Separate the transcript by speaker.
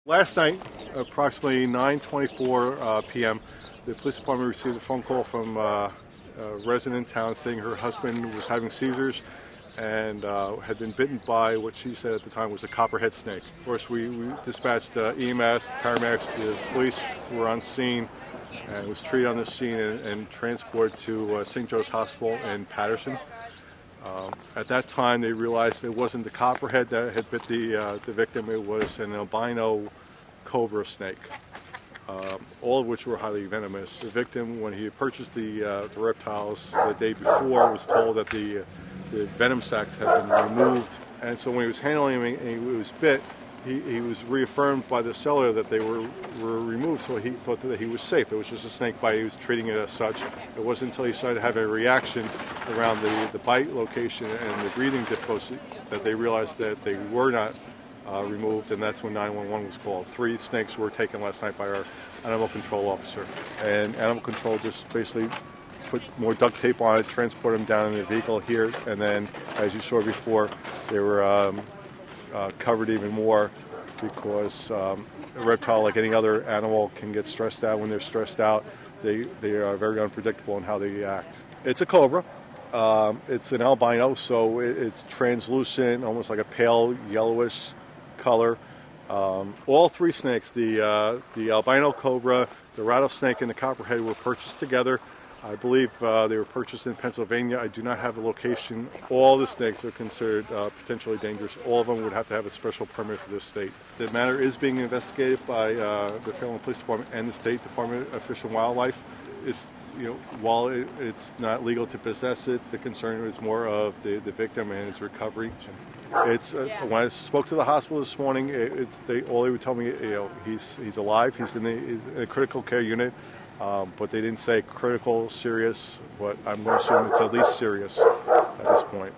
Speaker 1: Last night, approximately 9:24 p.m., the police department received a phone call from a resident in town saying her husband was having seizures and had been bitten by what she said at the time was a copperhead snake. Of course, we dispatched EMS, paramedics, the police were on scene and was treated on the scene and transported to St. Joe's Hospital in Patterson. At that time, they realized it wasn't the copperhead that had bit the victim, it was an albino Cobra snake, all of which were highly venomous. The victim, when he had purchased the reptiles the day before, was told that the venom sacs had been removed, and so when he was handling him and he was bit, he was reaffirmed by the seller that they were removed, so he thought that he was safe. It was just a snake bite. He was treating it as such. It wasn't until he started having a reaction around the bite location and the breathing difficulty that they realized that they were not removed, and that's when 911 was called. 3 snakes were taken last night by our animal control officer, and animal control just basically put more duct tape on it, transport them down in the vehicle here, and then, as you saw before, they were covered even more because a reptile, like any other animal, can get stressed out. When they're stressed out, they are very unpredictable in how they act. It's a cobra. It's an albino, so it's translucent, almost like a pale yellowish color. All 3 snakes, the albino cobra, the rattlesnake, and the copperhead, were purchased together. I believe they were purchased in Pennsylvania. I do not have a location. All the snakes are considered potentially dangerous. All of them would have to have a special permit for this state. The matter is being investigated by the Fairlawn Police Department and the State Department of Fish and Wildlife. It's, while it's not legal to possess it, the concern is more of the victim and his recovery. It's when I spoke to the hospital this morning, all they would tell me, he's alive. He's in a critical care unit. But they didn't say critical, serious, but I'm going to assume it's at least serious at this point.